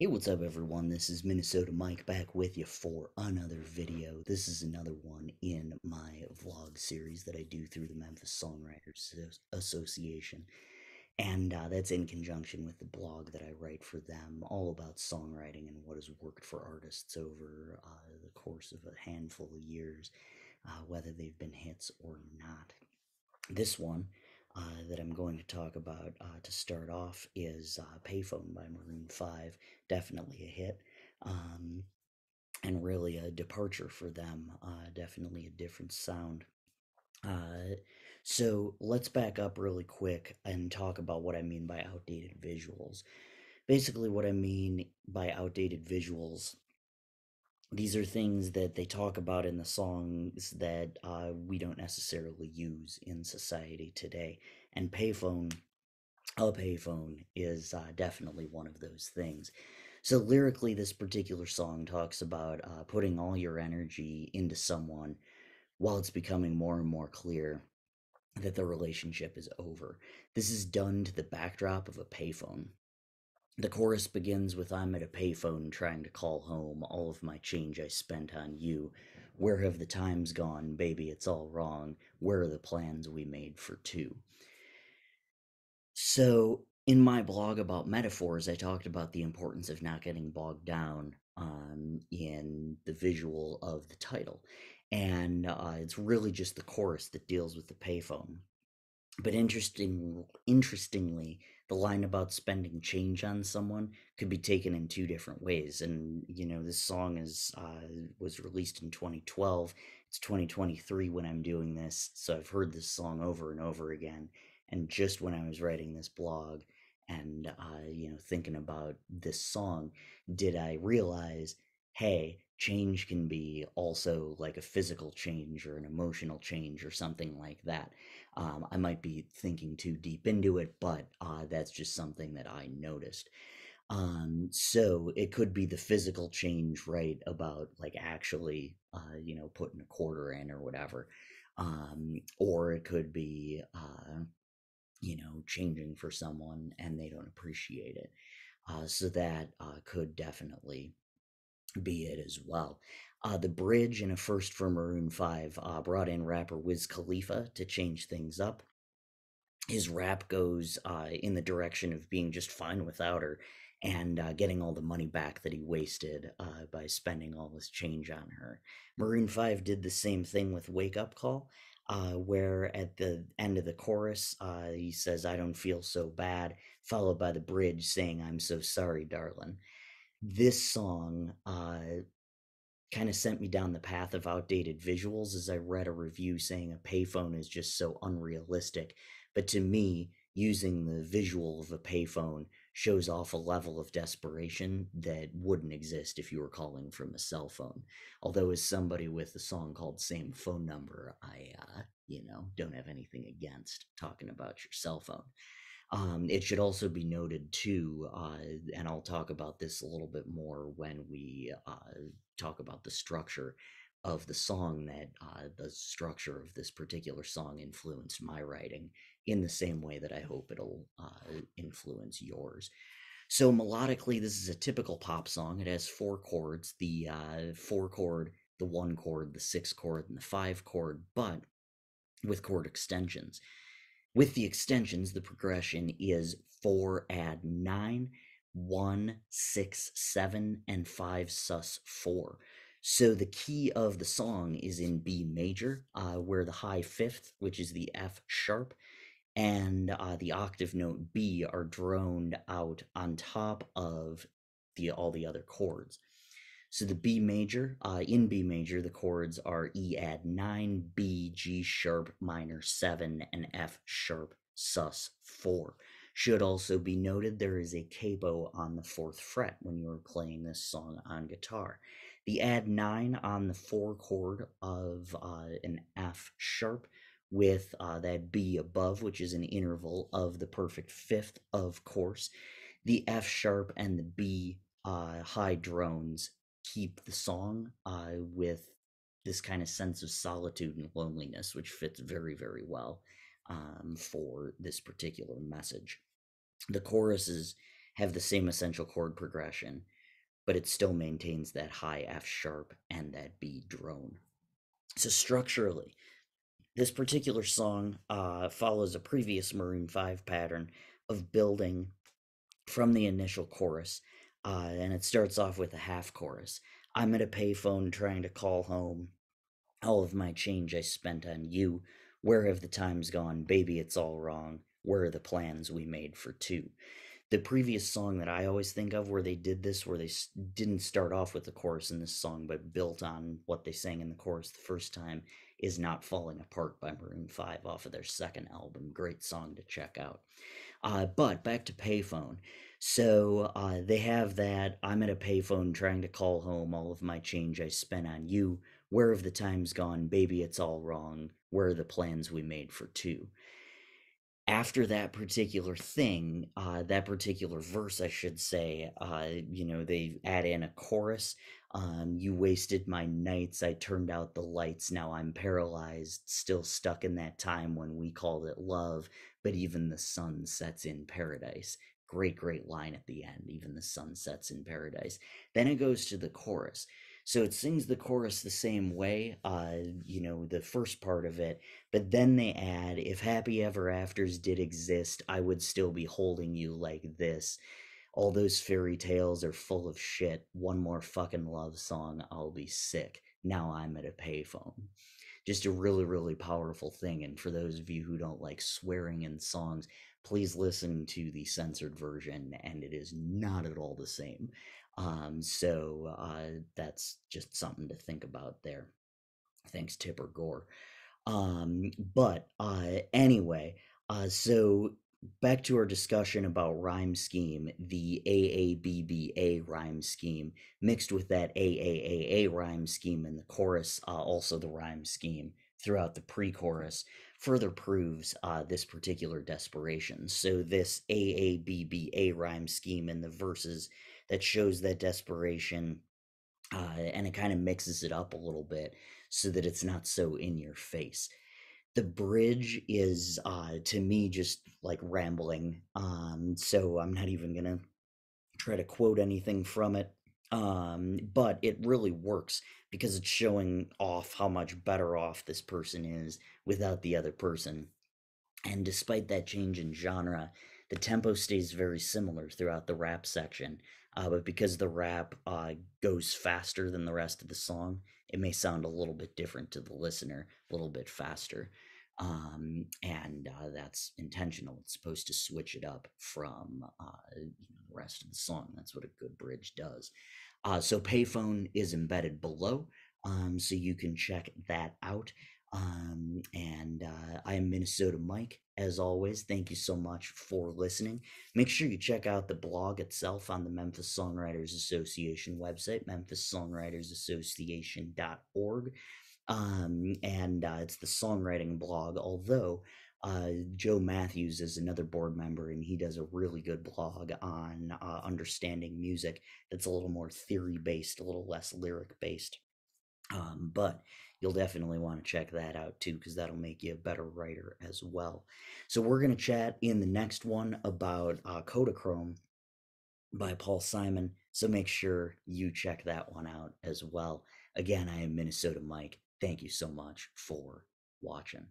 Hey, what's up, everyone? This is Minnesota Mike back with you for another video. This is another one in my vlog series that I do through the Memphis Songwriters Association. And that's in conjunction with the blog that I write for them, all about songwriting and what has worked for artists over the course of a handful of years, whether they've been hits or not. This one that I'm going to talk about to start off is Payphone by Maroon 5. Definitely a hit, um, and really a departure for them. Definitely a different sound. Uh, so let's back up really quick and talk about what I mean by outdated visuals. Basically, what I mean by outdated visuals, these are things that they talk about in the songs that we don't necessarily use in society today. And a payphone is definitely one of those things. So lyrically, this particular song talks about putting all your energy into someone while it's becoming more and more clear that the relationship is over. This is done to the backdrop of a payphone. The chorus begins with I'm at a payphone trying to call home all of my change I spent on you. Where have the times gone? Baby, it's all wrong. Where are the plans we made for two? So, in my blog about metaphors, I talked about the importance of not getting bogged down in the visual of the title. And it's really just the chorus that deals with the payphone. But interestingly, the line about spending change on someone could be taken in two different ways. And this song is was released in 2012. It's 2023 when I'm doing this, so I've heard this song over and over again. And just when I was writing this blog and thinking about this song, did I realize, hey, change can be also like a physical change or an emotional change or something like that. I might be thinking too deep into it, but that's just something that I noticed. So it could be the physical change, right? About like actually, putting a quarter in or whatever. Or it could be, changing for someone and they don't appreciate it. So that could definitely be it as well. The bridge and a first for Maroon 5 brought in rapper Wiz Khalifa to change things up. His rap goes in the direction of being just fine without her and getting all the money back that he wasted by spending all this change on her. Maroon 5 did the same thing with Wake Up Call, where at the end of the chorus, he says, I don't feel so bad, followed by the bridge saying, I'm so sorry, darling. This song kind of sent me down the path of outdated visuals as I read a review saying a payphone is just so unrealistic. But to me, using the visual of a payphone shows off a level of desperation that wouldn't exist if you were calling from a cell phone. Although, as somebody with a song called Same Phone Number, I, don't have anything against talking about your cell phone. It should also be noted too, and I'll talk about this a little bit more when we talk about the structure of the song, that the structure of this particular song influenced my writing in the same way that I hope it'll influence yours. So melodically, this is a typical pop song. It has four chords: the four chord, the one chord, the six chord, and the five chord, but with chord extensions. With the extensions, the progression is 4 add 9, 1, 6, 7, and 5 sus 4. So the key of the song is in B major, where the high fifth, which is the F sharp, and the octave note B are droned out on top of all the other chords. So the B major, in B major, the chords are E add 9, B, G sharp minor 7, and F sharp sus 4. Should also be noted there is a capo on the fourth fret when you are playing this song on guitar. The add 9 on the 4 chord of an F sharp with that B above, which is an interval of the perfect fifth, of course. The F sharp and the B high drones keep the song with this kind of sense of solitude and loneliness, which fits very, very well for this particular message. The choruses have the same essential chord progression, but it still maintains that high F sharp and that B drone. So structurally, this particular song follows a previous Maroon 5 pattern of building from the initial chorus, and it starts off with a half chorus. I'm at a payphone trying to call home. All of my change I spent on you. Where have the times gone? Baby, it's all wrong. Where are the plans we made for two? The previous song that I always think of where they did this, where they didn't start off with the chorus in this song, but built on what they sang in the chorus the first time, is Not Falling Apart by Maroon 5 off of their second album. Great song to check out. But back to Payphone. So they have that I'm at a payphone trying to call home all of my change I spent on you. Where have the times gone? Baby, it's all wrong. Where are the plans we made for two? After that particular thing, that particular verse, I should say, they add in a chorus. You wasted my nights, I turned out the lights, now I'm paralyzed, still stuck in that time when we called it love, but even the sun sets in paradise. Great, great line at the end, even the sun sets in paradise. Then it goes to the chorus. So it sings the chorus the same way, the first part of it, but then they add, if happy ever afters did exist, I would still be holding you like this. All those fairy tales are full of shit. One more fucking love song, I'll be sick. Now I'm at a payphone. Just a really, really powerful thing. And for those of you who don't like swearing in songs, please listen to the censored version, and it is not at all the same. That's just something to think about there. Thanks, Tipper Gore. Anyway, so back to our discussion about rhyme scheme, the AABBA rhyme scheme mixed with that AAAA rhyme scheme in the chorus, also the rhyme scheme throughout the pre-chorus further proves this particular desperation. So this AABBA rhyme scheme in the verses that shows that desperation, and it kind of mixes it up a little bit so that it's not so in your face. The bridge is to me just like rambling, so I'm not even gonna try to quote anything from it, but it really works because it's showing off how much better off this person is without the other person. And despite that change in genre, the tempo stays very similar throughout the rap section. But because the rap goes faster than the rest of the song, it may sound a little bit different to the listener, a little bit faster. And that's intentional. It's supposed to switch it up from the rest of the song. That's what a good bridge does. So Payphone is embedded below, so you can check that out. I am Minnesota Mike. As always, thank you so much for listening. Make sure you check out the blog itself on the Memphis Songwriters Association website, memphisongwritersassociation.org. It's the songwriting blog, although Joe Matthews is another board member, and he does a really good blog on understanding music that's a little more theory based, a little less lyric based. But you'll definitely want to check that out too, because that'll make you a better writer as well. So we're going to chat in the next one about Kodachrome by Paul Simon. So make sure you check that one out as well. Again, I am Minnesota Mike. Thank you so much for watching.